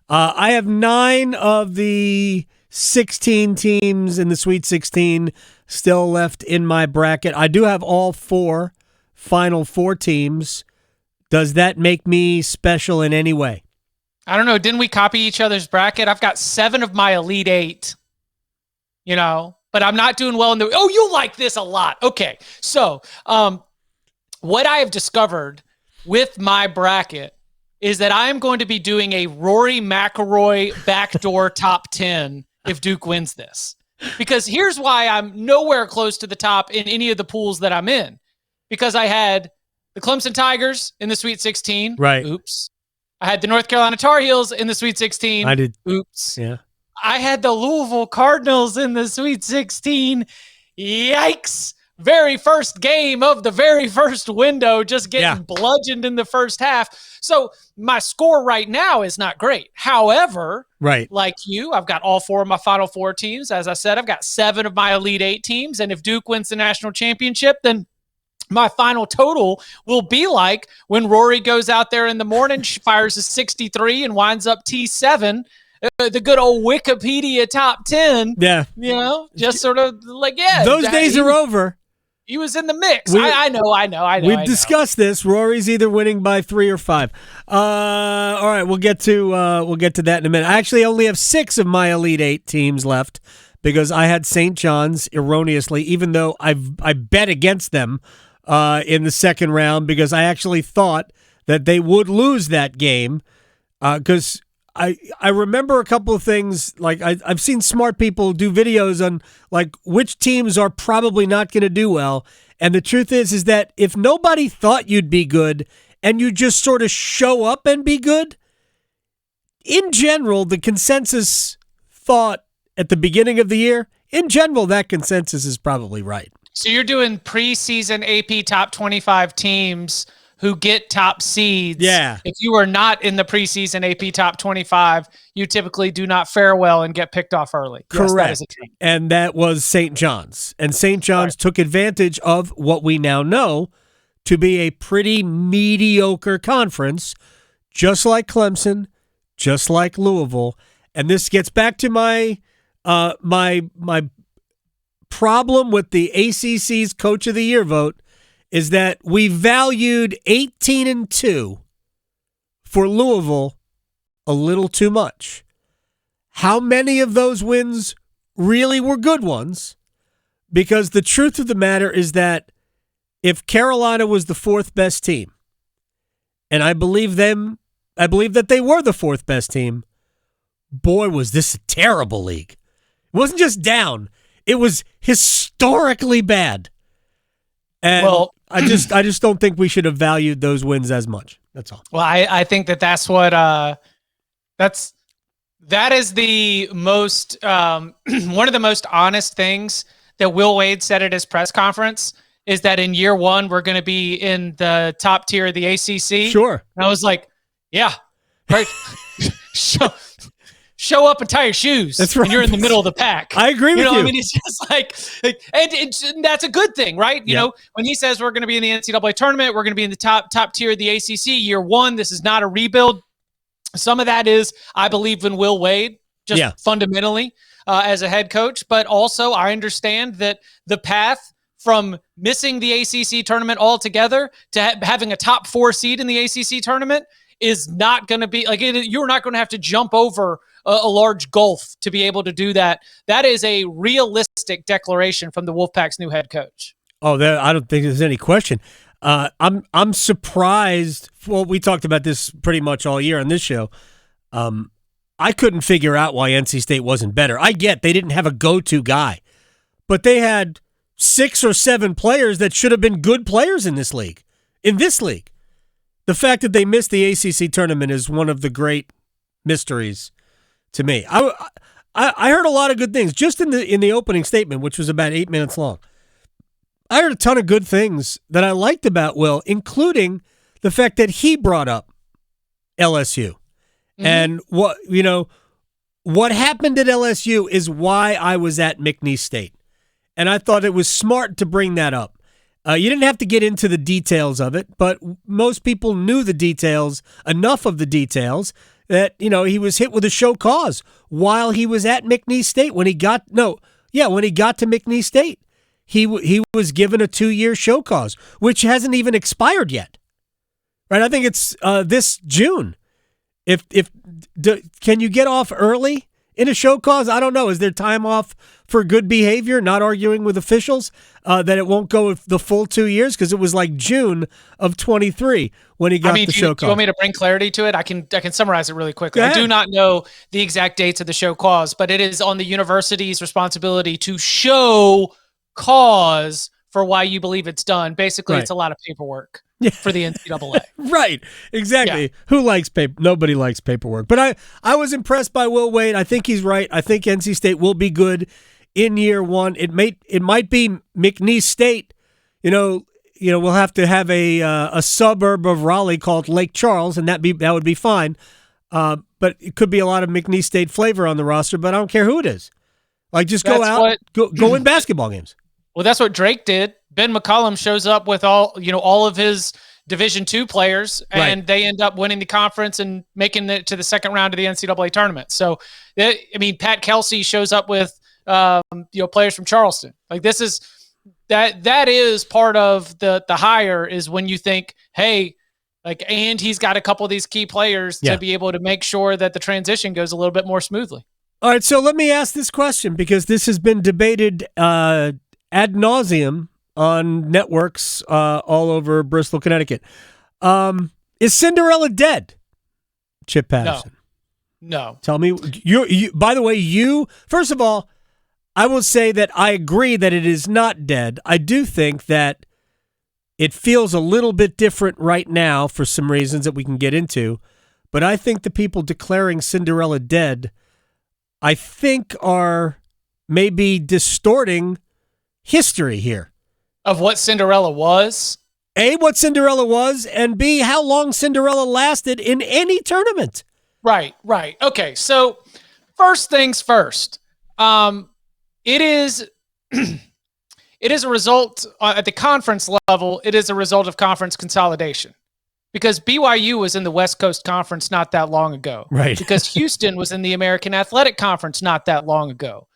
I have 9 of the 16 teams in the Sweet 16 still left in my bracket. I do have all 4 Final Four teams. Does that make me special in any way? I don't know. Didn't we copy each other's bracket? I've got 7 of my Elite 8, but I'm not doing well in the... Oh, you'll like this a lot. Okay. So what I have discovered with my bracket is that I am going to be doing a Rory McIlroy backdoor top 10 if Duke wins this. Because here's why I'm nowhere close to the top in any of the pools that I'm in. Because I had the Clemson Tigers in the Sweet 16. Right. Oops. I had the North Carolina Tar Heels in the Sweet 16. I did. Oops. Yeah. I had the Louisville Cardinals in the Sweet 16. Yikes. Very first game of the very first window, just getting bludgeoned in the first half. So my score right now is not great. However, like you, I've got all 4 of my Final Four teams. As I said, I've got 7 of my Elite 8 teams. And if Duke wins the national championship, then my final total will be like when Rory goes out there in the morning, fires a 63 and winds up T7. The good old Wikipedia top 10. Yeah. Just sort of like, those days are over. He was in the mix. I know. We've discussed this. Rory's either winning by 3 or 5. All right, we'll get to that in a minute. I actually only have 6 of my Elite 8 teams left because I had St. John's erroneously, even though I bet against them in the second round because I actually thought that they would lose that game because I remember a couple of things. Like I've seen smart people do videos on like which teams are probably not going to do well. And the truth is that if nobody thought you'd be good and you just sort of show up and be good, in general, the consensus thought at the beginning of the year, in general, that consensus is probably right. So you're doing preseason AP top 25 teams who get top seeds. Yeah. If you are not in the preseason AP top 25, you typically do not fare well and get picked off early. Correct. Yes, and that was St. John's. And St. John's took advantage of what we now know to be a pretty mediocre conference, just like Clemson, just like Louisville. And this gets back to my my problem with the ACC's Coach of the Year vote is that we valued 18-2 for Louisville a little too much. How many of those wins really were good ones? Because the truth of the matter is that if Carolina was the 4th best team, and I believe that they were the 4th best team, boy, was this a terrible league. It wasn't just down. It was historically bad. And I just don't think we should have valued those wins as much. That's all. Well, I think that's what that is the most one of the most honest things that Will Wade said at his press conference is that in year 1 we're going to be in the top tier of the ACC. Sure. And I was like, yeah, right. Show up and tie your shoes. That's right. And you're in the middle of the pack. I agree with you. I mean, it's just like and that's a good thing, right? You know, when he says we're going to be in the NCAA tournament, we're going to be in the top tier of the ACC year 1. This is not a rebuild. Some of that is, I believe in Will Wade, just fundamentally as a head coach. But also, I understand that the path from missing the ACC tournament altogether to having a top 4 seed in the ACC tournament is not going to be like you're not going to have to jump over a large gulf to be able to do that. That is a realistic declaration from the Wolfpack's new head coach. Oh, I don't think there's any question. I'm surprised. Well, we talked about this pretty much all year on this show. I couldn't figure out why NC State wasn't better. I get they didn't have a go-to guy, but they had 6 or 7 players that should have been good players in this league. The fact that they missed the ACC tournament is one of the great mysteries to me. I heard a lot of good things just in the opening statement, which was about 8 minutes long. I heard a ton of good things that I liked about Will, including the fact that he brought up LSU. Mm-hmm. And what happened at LSU is why I was at McNeese State. And I thought it was smart to bring that up. You didn't have to get into the details of it, but most people knew the details, enough of the details. that, he was hit with a show cause while he was at McNeese State when he got to McNeese State. He was given a 2-year show cause, which hasn't even expired yet. Right? I think it's this June. Can you get off early in a show cause? I don't know. Is there time off for good behavior, not arguing with officials, that it won't go the full 2 years? Because it was like June of 23 when he got the show cause. Do you want me to bring clarity to it? I can summarize it really quickly. I do not know the exact dates of the show cause, but it is on the university's responsibility to show cause for why you believe it's done. Basically, It's a lot of paperwork. For the NCAA. Right. Exactly. Yeah. Who likes paper? Nobody likes paperwork. But I was impressed by Will Wade. I think he's right. I think NC State will be good in year one. It might be McNeese State. We'll have to have a suburb of Raleigh called Lake Charles, and that would be fine. But it could be a lot of McNeese State flavor on the roster, but I don't care who it is. Like, just go out, go win basketball games. Well, that's what Drake did. Ben McCollum shows up with all of his Division II players, and they end up winning the conference and making it to the second round of the NCAA tournament. So, Pat Kelsey shows up with players from Charleston. Like, this is that is part of the hire, is when you think, hey, and he's got a couple of these key players to be able to make sure that the transition goes a little bit more smoothly. All right, so let me ask this question, because this has been debated ad nauseum on networks all over Bristol, Connecticut. Is Cinderella dead, Chip Patterson? No. Tell me, you. By the way, first of all, I will say that I agree that it is not dead. I do think that it feels a little bit different right now for some reasons that we can get into, but I think the people declaring Cinderella dead, I think, are maybe distorting history here. Of what Cinderella was? A, what Cinderella was, and B, how long Cinderella lasted in any tournament. Right. Okay, so first things first. It is a result at the conference level. It is a result of conference consolidation, because BYU was in the West Coast Conference not that long ago. Right. Because Houston was in the American Athletic Conference not that long ago.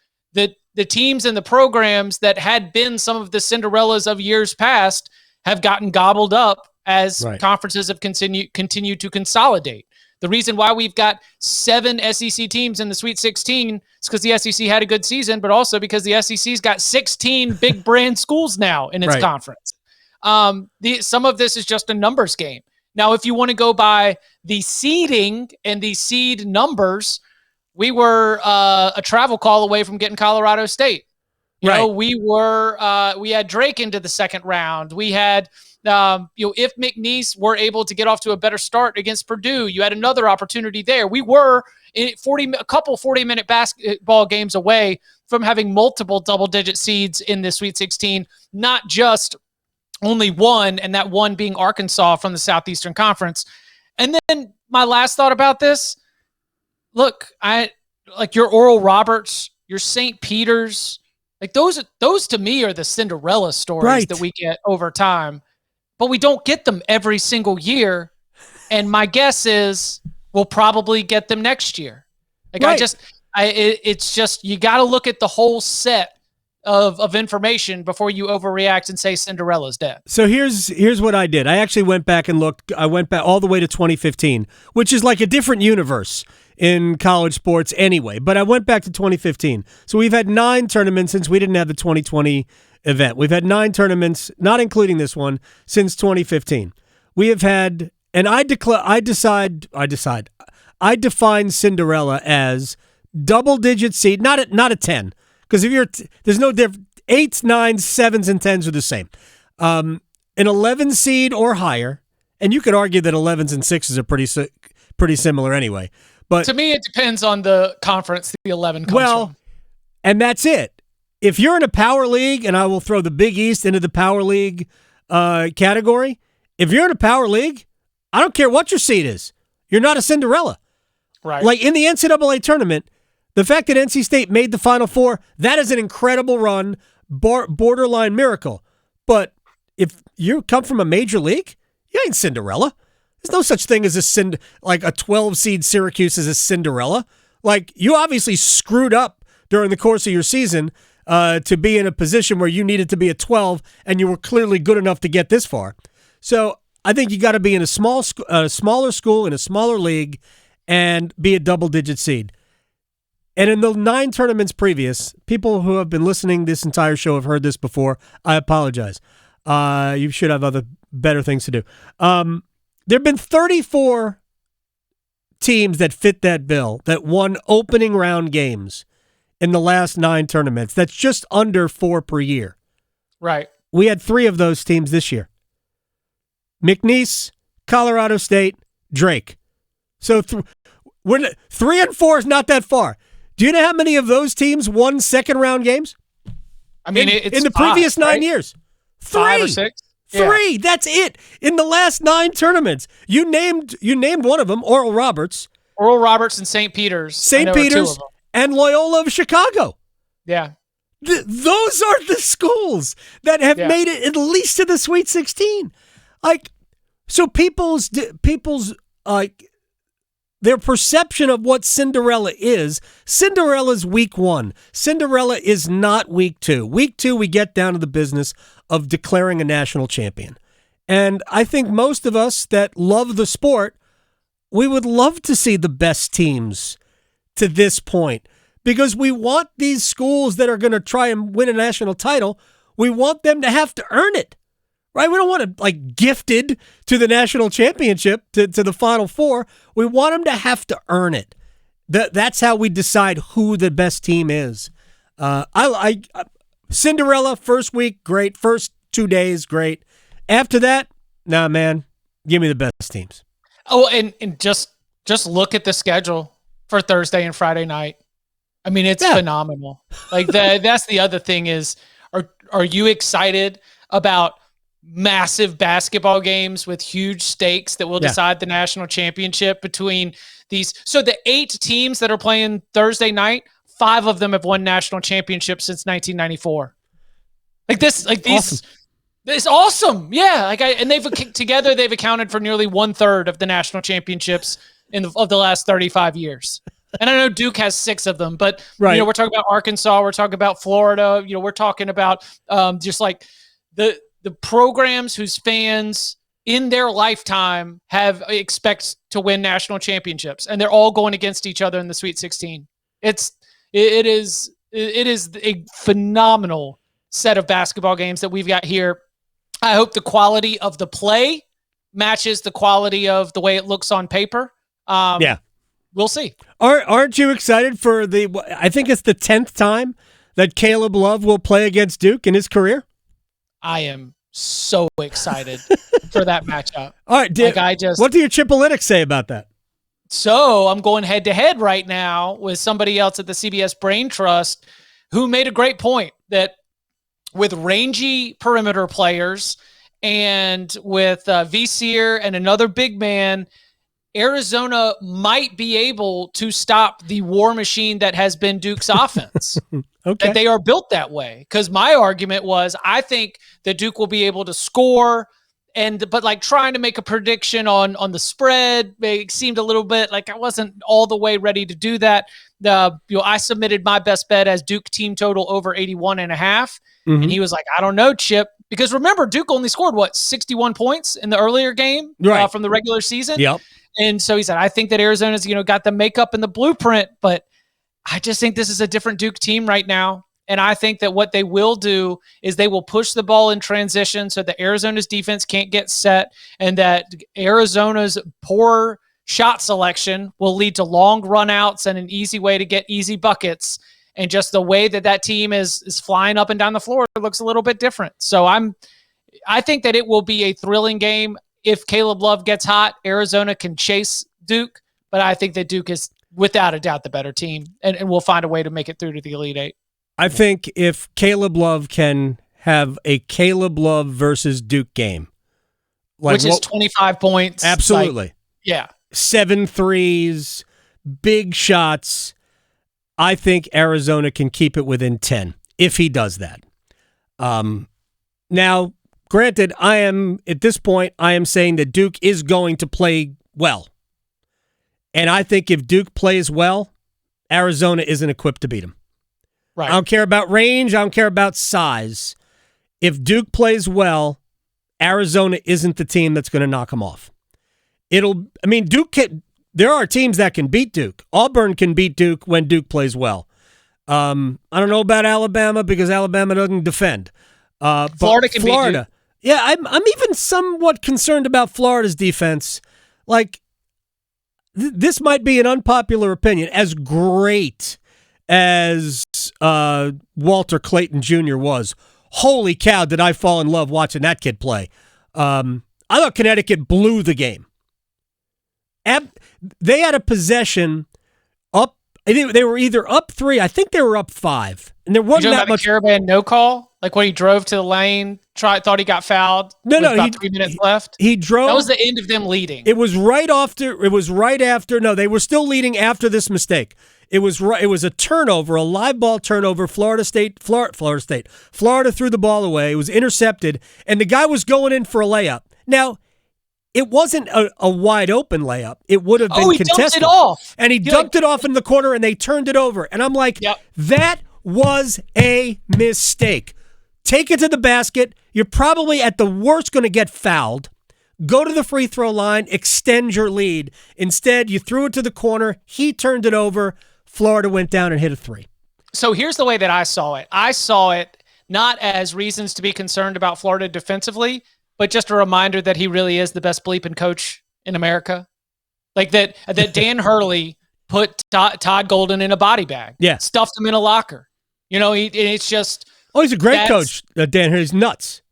The teams and the programs that had been some of the Cinderellas of years past have gotten gobbled up as conferences have continued to consolidate. The reason why we've got 7 SEC teams in the Sweet 16 is because the SEC had a good season, but also because the SEC's got 16 big brand schools now in its conference. Some of this is just a numbers game. Now, if you want to go by the seeding and the seed numbers, we were a travel call away from getting Colorado State. We had Drake into the second round. We had, if McNeese were able to get off to a better start against Purdue, you had another opportunity there. We were a couple 40-minute basketball games away from having multiple double-digit seeds in the Sweet 16, not just only one, and that one being Arkansas from the Southeastern Conference. And then my last thought about this, look, I like your Oral Roberts, your St. Peter's, like those to me are the Cinderella stories that we get over time, but we don't get them every single year. And my guess is we'll probably get them next year. It's just, you got to look at the whole set of information before you overreact and say Cinderella's dead. So here's what I did. I actually went back and looked. I went back all the way to 2015, which is like a different universe in college sports anyway. But I went back to 2015. So we've had 9 tournaments since we didn't have the 2020 event. We've had 9 tournaments, not including this one, since 2015. We have had, and I define Cinderella as double-digit seed, not a 10. Because there's no difference. 8s, 9s, 7s, and 10s are the same. An 11 seed or higher, and you could argue that 11s and 6s are pretty similar anyway. But to me, it depends on the conference the 11 comes from. And that's it. If you're in a power league, and I will throw the Big East into the power league category, if you're in a power league, I don't care what your seed is. You're not a Cinderella. Right. Like in the NCAA tournament, the fact that NC State made the Final Four, that is an incredible run, borderline miracle. But if you come from a major league, you ain't Cinderella. There's no such thing as a 12 seed Syracuse as a Cinderella. Like, you obviously screwed up during the course of your season to be in a position where you needed to be a 12, and you were clearly good enough to get this far. So I think you got to be in a smaller school in a smaller league and be a double-digit seed. And in the 9 tournaments previous, people who have been listening this entire show have heard this before. I apologize. You should have better things to do. There have been 34 teams that fit that bill that won opening round games in the last 9 tournaments. That's just under 4 per year. Right. We had 3 of those teams this year. McNeese, Colorado State, Drake. So 3 and 4 is not that far. Do you know how many of those teams won second-round games? I mean, it's in the previous 9 years. 3. 5 or 6? 3. That's it. In the last 9 tournaments. You named one of them, Oral Roberts. Oral Roberts and St. Peter's. St. Peter's and Loyola of Chicago. Yeah. Those are the schools that have made it at least to the Sweet 16. Like, so people's their perception of what Cinderella's week 1. Cinderella is not week 2. Week 2, we get down to the business of declaring a national champion. And I think most of us that love the sport, we would love to see the best teams to this point because we want these schools that are going to try and win a national title, we want them to have to earn it. Right? We don't want to, gifted to the national championship, to the Final Four. We want them to have to earn it. That's how we decide who the best team is. Cinderella, first week, great. First 2 days, great. After that, nah, man, give me the best teams. Oh, and just look at the schedule for Thursday and Friday night. I mean, it's phenomenal. That's the other thing is, are you excited about massive basketball games with huge stakes that will decide the national championship between these? So the 8 teams that are playing Thursday night, 5 of them have won national championships since 1994. Awesome. It's awesome. Yeah. And they've accounted for nearly 1/3 of the national championships of the last 35 years. And I know Duke has 6 of them, but we're talking about Arkansas, we're talking about Florida, we're talking about just like the programs whose fans in their lifetime expect to win national championships, and they're all going against each other in the Sweet 16. It is a phenomenal set of basketball games that we've got here. I hope the quality of the play matches the quality of the way it looks on paper. We'll see. Aren't you excited for I think it's the 10th time that Caleb Love will play against Duke in his career? I am so excited for that matchup. All right, what do your Chipolitics say about that? So I'm going head-to-head right now with somebody else at the CBS Brain Trust who made a great point that with rangy perimeter players and with VCR and another big man, Arizona might be able to stop the war machine that has been Duke's offense. Okay. That they are built that way. Because my argument was, I think that Duke will be able to score, but trying to make a prediction on the spread, it seemed a little bit like I wasn't all the way ready to do that. I submitted my best bet as Duke team total over 81.5, and he was like, I don't know, Chip, because remember Duke only scored 61 points in the earlier game from the regular season. Yep. And so he said, I think that Arizona's, got the makeup and the blueprint, but I just think this is a different Duke team right now. And I think that what they will do is they will push the ball in transition so that Arizona's defense can't get set, and that Arizona's poor shot selection will lead to long runouts and an easy way to get easy buckets. And just the way that team is flying up and down the floor looks a little bit different. So I think that it will be a thrilling game. If Caleb Love gets hot, Arizona can chase Duke, but I think that Duke is without a doubt the better team, and we'll find a way to make it through to the Elite Eight. I think if Caleb Love can have a Caleb Love versus Duke game, which is 25 points. Absolutely. 7 threes, big shots. I think Arizona can keep it within 10 if he does that. Now, granted, at this point, I am saying that Duke is going to play well. And I think if Duke plays well, Arizona isn't equipped to beat them. Right. I don't care about range. I don't care about size. If Duke plays well, Arizona isn't the team that's going to knock them off. Duke there are teams that can beat Duke. Auburn can beat Duke when Duke plays well. I don't know about Alabama because Alabama doesn't defend. Florida can beat Duke. Yeah, I'm even somewhat concerned about Florida's defense. Like, this might be an unpopular opinion. As great as Walter Clayton Jr. was, holy cow, did I fall in love watching that kid play. I thought Connecticut blew the game. They had a possession up. They were either up 3. I think they were up 5. And there wasn't that much. Caravan no call? Like when he drove to the lane, thought he got fouled? No, about 3 minutes left? He drove. That was the end of them leading. It was right after. No, they were still leading after this mistake. It was a turnover, a live ball turnover. Florida threw the ball away. It was intercepted, and the guy was going in for a layup. Now, it wasn't a wide open layup. It would have been contested. Dumped it off. And he dumped it off in the corner, and they turned it over. And I'm like, That was a mistake. Take it to the basket. You're probably at the worst going to get fouled. Go to the free throw line, extend your lead. Instead, you threw it to the corner. He turned it over. Florida went down and hit a 3. So here's the way that I saw it. I saw it not as reasons to be concerned about Florida defensively, but just a reminder that he really is the best bleeping coach in America. Like that Dan Hurley put Todd Golden in a body bag. Yeah. Stuffed him in a locker. It's just... Oh, he's a great coach, Dan Hurley's nuts.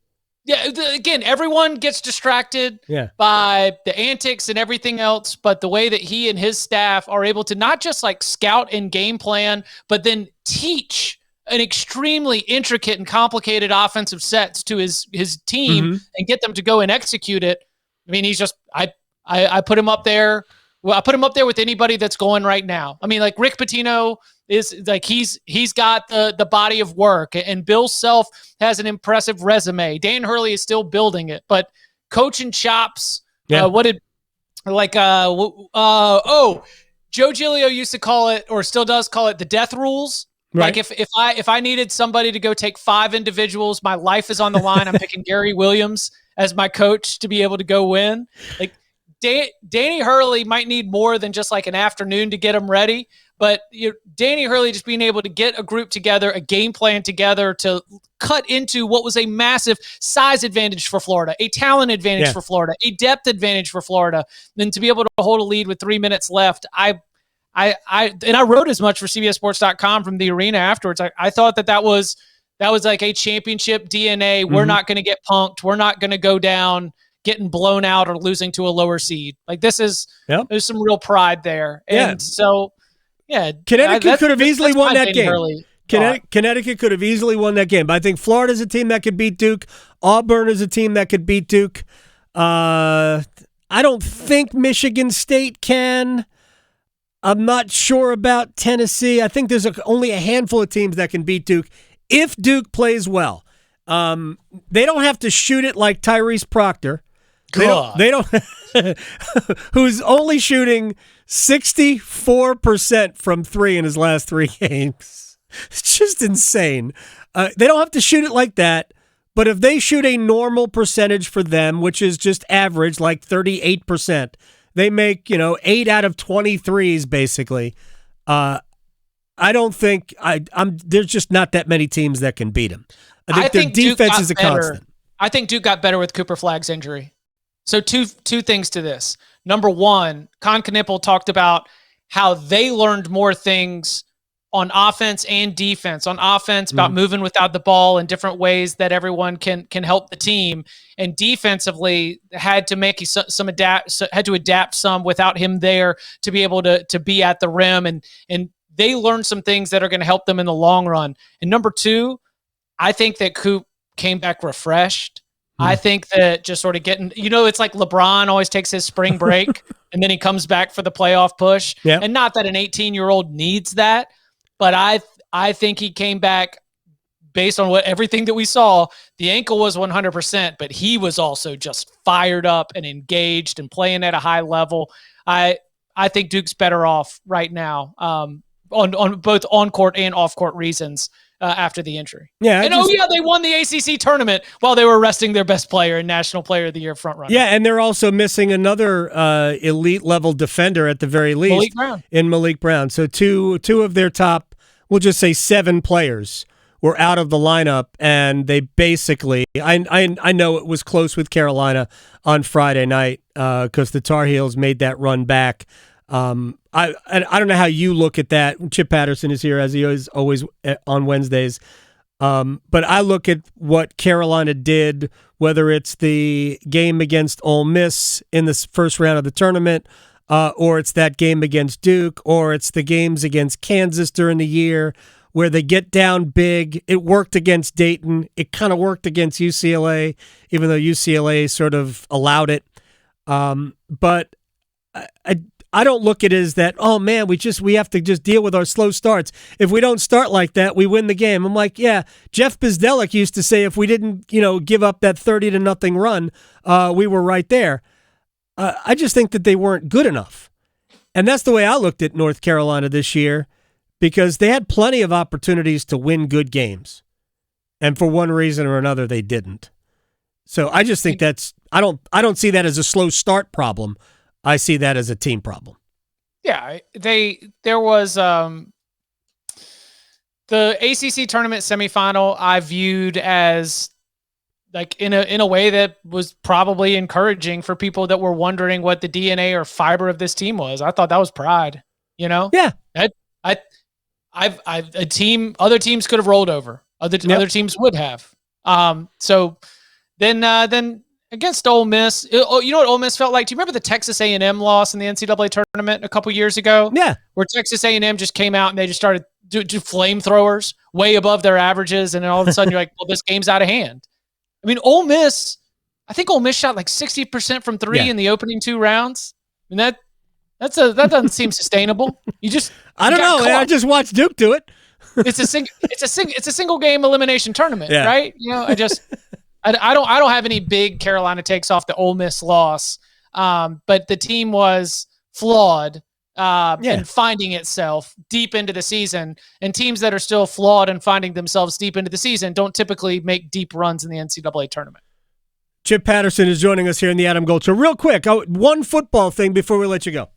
Yeah, again, everyone gets distracted by the antics and everything else, but the way that he and his staff are able to not just like scout and game plan, but then teach an extremely intricate and complicated offensive sets to his team and get them to go and execute it. I mean, he's just I put him up there. Well, I put him up there with anybody that's going right now. I mean, like Rick Pitino is like he's got the body of work, and Bill Self has an impressive resume. Dan Hurley is still building it, but coaching chops. Joe Giglio used to call it, or still does call it, the death rules. Right. Like if I needed somebody to go take 5 individuals, my life is on the line. I'm picking Gary Williams as my coach to be able to go win. Like Danny Hurley might need more than just like an afternoon to get him ready, but Danny Hurley just being able to get a group together, a game plan together to cut into what was a massive size advantage for Florida, a talent advantage for Florida, a depth advantage for Florida, then to be able to hold a lead with 3 minutes left. I wrote as much for CBSSports.com from the arena afterwards. I thought that was like a championship DNA. We're not going to get punked. We're not going to go down getting blown out or losing to a lower seed. Like there's some real pride there. And so, Connecticut could have easily won that game. Connecticut could have easily won that game. But I think Florida's a team that could beat Duke. Auburn is a team that could beat Duke. I don't think Michigan State can. I'm not sure about Tennessee. I think there's only a handful of teams that can beat Duke if Duke plays well. They don't have to shoot it like Tyrese Proctor. They don't who's only shooting 64% from 3 in his last 3 games. It's just insane. They don't have to shoot it like that, but if they shoot a normal percentage for them, which is just average, like 38%, they make, 8 out of 23s basically. I don't think there's just not that many teams that can beat them. I think their defense is a constant. I think Duke got better with Cooper Flagg's injury. So two things to this. Number one, Con Knippel talked about how they learned more things on offense and defense. On offense, about moving without the ball in different ways that everyone can help the team, and defensively had to make had to adapt some without him there to be able to be at the rim, and they learned some things that are going to help them in the long run. And number two, I think that Coop came back refreshed. I think that just sort of getting, it's like LeBron always takes his spring break and then he comes back for the playoff push. Yep. And not that an 18-year-old needs that, but I think he came back based on everything that we saw, the ankle was 100%, but he was also just fired up and engaged and playing at a high level. I think Duke's better off right now on both on-court and off-court reasons after the injury. Yeah, they won the ACC tournament while they were resting their best player and National Player of the Year frontrunner. Yeah, and they're also missing another elite-level defender at the very least. Malik Brown. So two of their top, we'll just say 7 players were out of the lineup, and they basically, I know it was close with Carolina on Friday night because the Tarheels made that run back. I don't know how you look at that. Chip Patterson is here as he is always on Wednesdays. But I look at what Carolina did, whether it's the game against Ole Miss in the first round of the tournament, or it's that game against Duke, or it's the games against Kansas during the year where they get down big. It worked against Dayton. It kind of worked against UCLA, even though UCLA sort of allowed it. But I don't look at it as that, oh man, we have to just deal with our slow starts. If we don't start like that, we win the game. I'm like, yeah, Jeff Bizdelik used to say if we didn't, give up that 30-0 run, we were right there. I just think that they weren't good enough. And that's the way I looked at North Carolina this year, because they had plenty of opportunities to win good games. And for one reason or another, they didn't. So I just think I don't see that as a slow start problem. I see that as a team problem. Yeah, there was the ACC tournament semifinal I viewed as like in a way that was probably encouraging for people that were wondering what the DNA or fiber of this team was. I thought that was pride, Yeah. Other teams could have rolled over. Other teams would have. So then against Ole Miss, you know what Ole Miss felt like? Do you remember the Texas A&M loss in the NCAA tournament a couple years ago? Yeah. Where Texas A&M just came out and they just started do flamethrowers way above their averages, and then all of a sudden you're like, well, this game's out of hand. I mean, I think Ole Miss shot like 60% from 3 in the opening 2 rounds. I mean, that doesn't seem sustainable. I don't know. I just watched Duke do it. It's a single game elimination tournament, right? I don't have any big Carolina takes off the Ole Miss loss, but the team was flawed and finding itself deep into the season. And teams that are still flawed and finding themselves deep into the season don't typically make deep runs in the NCAA tournament. Chip Patterson is joining us here in the Adam Gold Show. Real quick, one football thing before we let you go.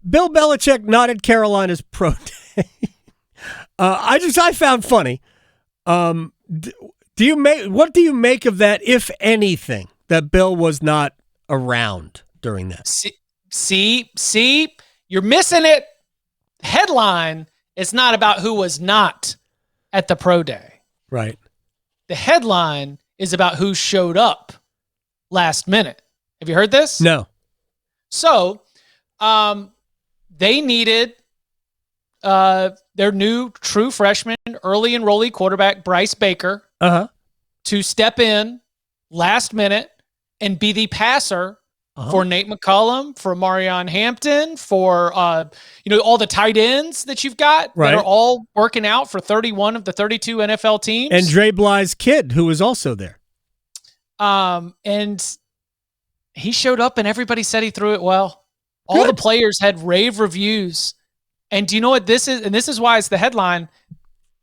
Bill Belichick not at Carolina's pro day. I found funny. What do you make of that, if anything, that Bill was not around during that? See, you're missing it. Headline is not about who was not at the pro day. Right. The headline is about who showed up last minute. Have you heard this? No. So, they needed their new true freshman, early enrollee quarterback, Bryce Baker, to step in last minute and be the passer for Nate McCullum, for Marion Hampton, for all the tight ends that you've got that are all working out for 31 of the 32 NFL teams. And Dre Bly's kid, who was also there. And he showed up and everybody said he threw it well. All the players had rave reviews. And do you know what this is? And this is why it's the headline.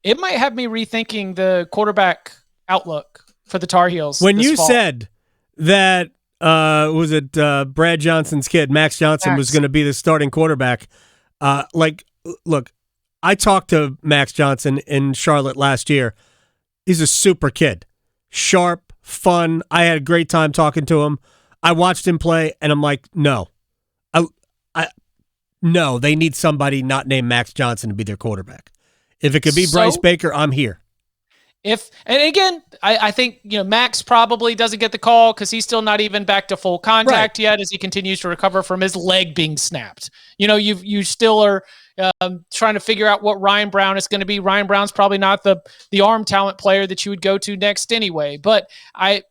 It might have me rethinking the quarterback outlook for the Tar Heels. When you said that, Brad Johnson's kid, Max Johnson, was going to be the starting quarterback. Look, I talked to Max Johnson in Charlotte last year. He's a super kid. Sharp, fun. I had a great time talking to him. I watched him play, and I'm like, no. No, they need somebody not named Max Johnson to be their quarterback. If it could be Bryce Baker, I'm here. And again, I think Max probably doesn't get the call because he's still not even back to full contact yet as he continues to recover from his leg being snapped. You still are trying to figure out what Ryan Brown is going to be. Ryan Brown's probably not the arm talent player that you would go to next anyway. But I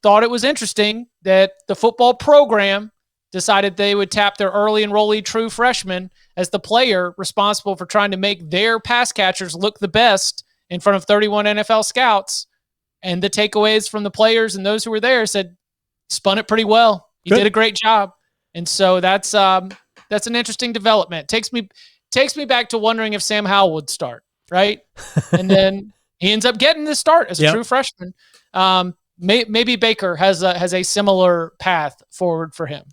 thought it was interesting that the football program decided they would tap their early enrollee true freshman as the player responsible for trying to make their pass catchers look the best in front of 31 NFL scouts. And the takeaways from the players and those who were there said, spun it pretty well. You did a great job. And so that's an interesting development. Takes me back to wondering if Sam Howell would start, right? And then he ends up getting the start as a true freshman. Maybe Baker has a similar path forward for him.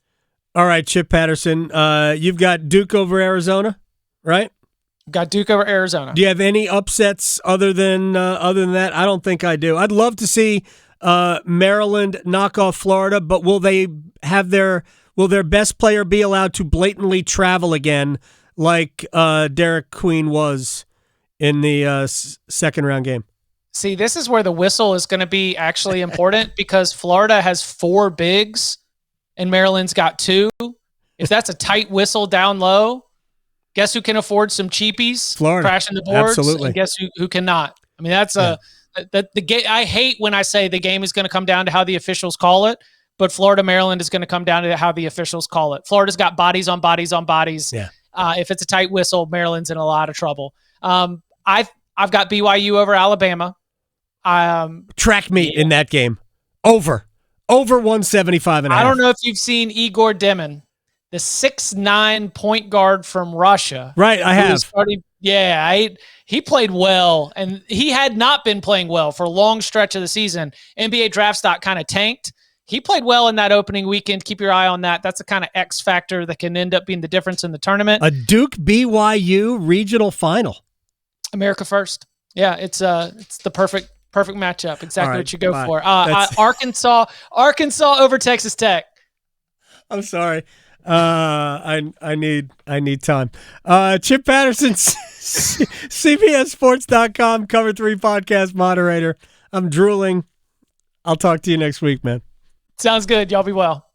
All right, Chip Patterson, you've got Duke over Arizona, right? Got Duke over Arizona. Do you have any upsets other than that? I don't think I do. I'd love to see Maryland knock off Florida, but will their best player be allowed to blatantly travel again like Derek Queen was in the second round game? See, this is where the whistle is going to be actually important because Florida has 4 bigs and Maryland's got 2. If that's a tight whistle down low, guess who can afford some cheapies? Florida. Crashing the boards. Absolutely. And guess who cannot? I mean, that's the game. I hate when I say the game is going to come down to how the officials call it, but Florida Maryland is going to come down to how the officials call it. Florida's got bodies on bodies on bodies. Yeah. If it's a tight whistle, Maryland's in a lot of trouble. I've got BYU over Alabama. Track meet in that game. Over 175.5. I don't know if you've seen Igor Demin, the 6'9" point guard from Russia. Right, I have. He played well, and he had not been playing well for a long stretch of the season. NBA draft stock kind of tanked. He played well in that opening weekend. Keep your eye on that. That's the kind of X factor that can end up being the difference in the tournament. A Duke BYU regional final. America first. Yeah, it's the perfect matchup. Exactly what you go for. Arkansas over Texas Tech. I'm sorry. I need time. Chip Patterson, CBSSports.com, Cover 3 podcast moderator. I'm drooling. I'll talk to you next week, man. Sounds good. Y'all be well.